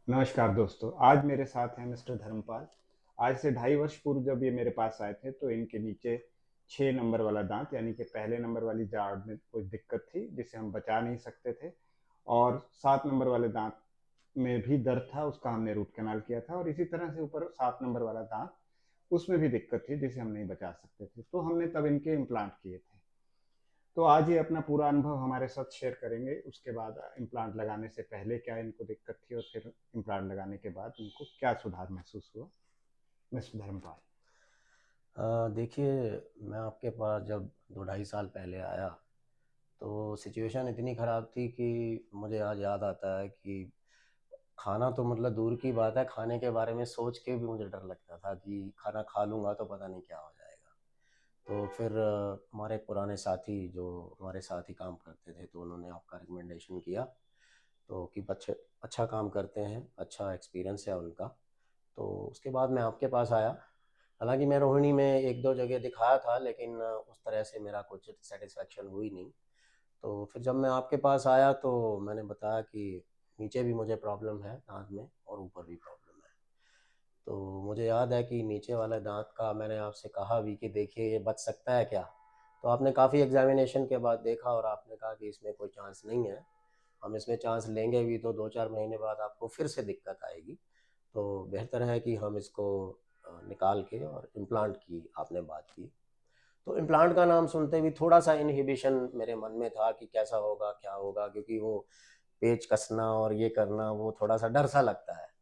नमस्कार दोस्तों, आज मेरे साथ हैं मिस्टर धर्मपाल। आज से 2.5 वर्ष पूर्व जब ये मेरे पास आए थे तो इनके नीचे 6 नंबर वाला दांत यानी कि पहले नंबर वाली जाड़ में कुछ दिक्कत थी जिसे हम बचा नहीं सकते थे, और 7 नंबर वाले दांत में भी दर्द था, उसका हमने रूट कैनाल किया था, और इसी तरह से ऊपर 7 नंबर वाला दांत उसमें भी दिक्कत थी जिसे हम नहीं बचा सकते थे, तो हमने तब इनके इम्प्लांट किए थे। तो आज ये अपना पूरा अनुभव हमारे साथ शेयर करेंगे। उसके बाद इम्प्लांट लगाने से पहले क्या इनको दिक्कत थी और फिर इम्प्लांट लगाने के बाद इनको क्या सुधार महसूस हुआ। मिस्टर धर्मपाल। देखिए, मैं आपके पास जब 2 ढाई साल पहले आया, तो सिचुएशन इतनी ख़राब थी कि मुझे आज याद आता है कि खाना तो मतलब दूर की बात है, खाने के बारे में सोच के भी मुझे डर लगता था कि खाना खा लूँगा तो पता नहीं क्या हो जाएगा। तो फिर हमारे एक पुराने साथी जो हमारे साथ ही काम करते थे, तो उन्होंने आपका रिकमेंडेशन किया, तो कि बच्चे अच्छा काम करते हैं, अच्छा एक्सपीरियंस है उनका। तो उसके बाद मैं आपके पास आया। हालाँकि मैं रोहिणी में 1-2 जगह दिखाया था, लेकिन उस तरह से मेरा कुछ सैटिस्फैक्शन हुई नहीं। तो फिर जब मैं आपके पास आया तो मैंने बताया कि नीचे भी मुझे प्रॉब्लम है दाँत में और ऊपर भी प्रॉब्लम है। तो मुझे याद है कि नीचे वाले दाँत का मैंने आपसे कहा भी कि देखिए ये बच सकता है क्या? तो आपने काफ़ी एग्ज़ामिनेशन के बाद देखा और आपने कहा कि इसमें कोई चांस नहीं है। हम इसमें चांस लेंगे भी तो 2-4 महीने बाद आपको फिर से दिक्कत आएगी। तो बेहतर है कि हम इसको निकाल के और इम्प्लांट की आपने बात की। तो इम्प्लांट का नाम सुनते भी थोड़ा-सा इन्हिबिशन मेरे मन में था कि कैसा होगा, क्या होगा? क्योंकि वो पेच कसना और ये करना वो थोड़ा-सा डर सा लगता है।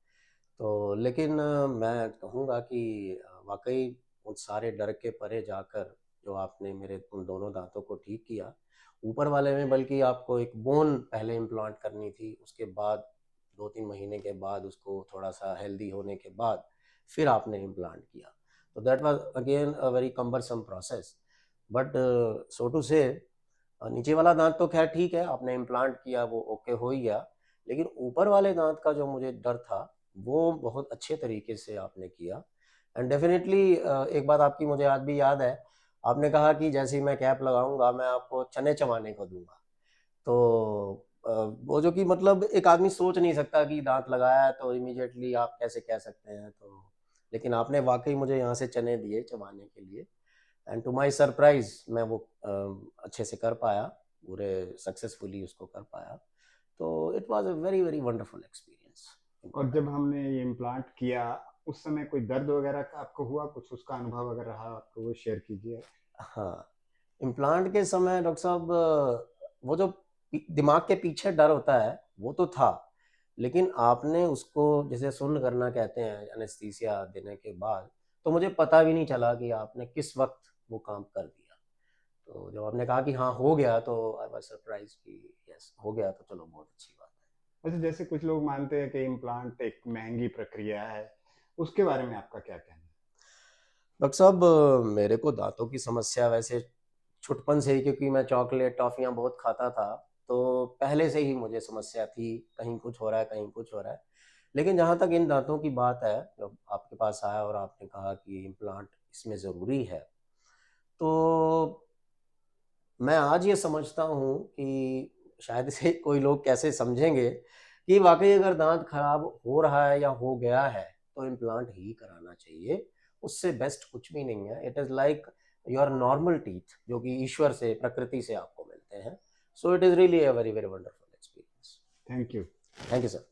तो लेकिन मैं कहूँगा कि वाक़ई उन सारे डर के परे जाकर जो आपने मेरे उन दोनों दाँतों को ठीक किया, ऊपर वाले में बल्कि आपको एक बोन पहले इम्प्लांट करनी थी, उसके बाद 2-3 महीने के बाद उसको थोड़ा-सा हेल्दी होने के बाद फिर आपने इम्प्लांट किया। तो that was again a very cumbersome process, but so two से नीचे वाला दाँत तो ख़ैर ठीक है, आपने इम्प्लांट किया वो ओके हो ही गया। लेकिन ऊपर वाले दाँत का जो मुझे डर था, वो बहुत अच्छे तरीके से आपने किया। एंड डेफ़िनिटली एक बात आपकी मुझे आज भी याद है, आपने कहा कि जैसे ही मैं कैप लगाऊँगा, मैं आपको चने चबाने को दूँगा। तो वो जो कि मतलब एक आदमी सोच नहीं सकता कि दाँत लगाया है तो इमीडिएटली आप कैसे कह सकते हैं, तो लेकिन आपने वाक़ई मुझे यहाँ से चने दिए चबाने के लिए। एंड टू माय सरप्राइज़ मैं वो अच्छे से कर पाया, पूरे सक्सेसफुली उसको कर पाया। तो it was a very, very wonderful experience और इम्प्लांट। जब हमने ये इम्प्लांट किया उस समय कोई दर्द वगैरह का आपको हुआ, कुछ उसका अनुभव अगर रहा आपको वो शेयर कीजिए। हाँ, इम्प्लांट के समय डॉक्टर साहब वो जो दिमाग के पीछे डर होता है, वो तो था। लेकिन आपने उसको जैसे सुन्न करना कहते हैं एनेस्थीसिया देने के बाद, तो मुझे पता भी नहीं चला कि आपने किस वक़्त वो काम कर दिया। तो जब आपने कहा कि हाँ, हो गया तो आई वाज़ सरप्राइज़्ड कि यस हो गया तो चलो बहुत अच्छी बात है। वैसे जैसे कुछ लोग मानते हैं कि इम्प्लांट एक महंगी प्रक्रिया है, उसके बारे में आपका क्या कहना है। डॉक्टर साहब मेरे को दाँतों की समस्या वैसे छुटपन से ही, क्योंकि मैं चॉकलेट, टॉफ़ियाँ बहुत खाता था, तो पहले से ही मुझे समस्या थी, कहीं कुछ हो रहा है, कहीं कुछ हो रहा है। लेकिन जहाँ तक इन दाँतों की बात है, जब आपके पास आया और आपने कहा कि इम्प्लांट इसमें ज़रूरी है, तो मैं आज ये समझता हूँ कि शायद इसे कोई लोग कैसे समझेंगे कि वाक़ई अगर दाँत खराब हो रहा है या हो गया है, तो इम्प्लांट ही कराना चाहिए। उससे बेस्ट कुछ भी नहीं है। It is like your normal teeth जो कि ईश्वर से, प्रकृति से आपको मिलते हैं। So it is really a very, very wonderful experience. Thank you. Thank you sir.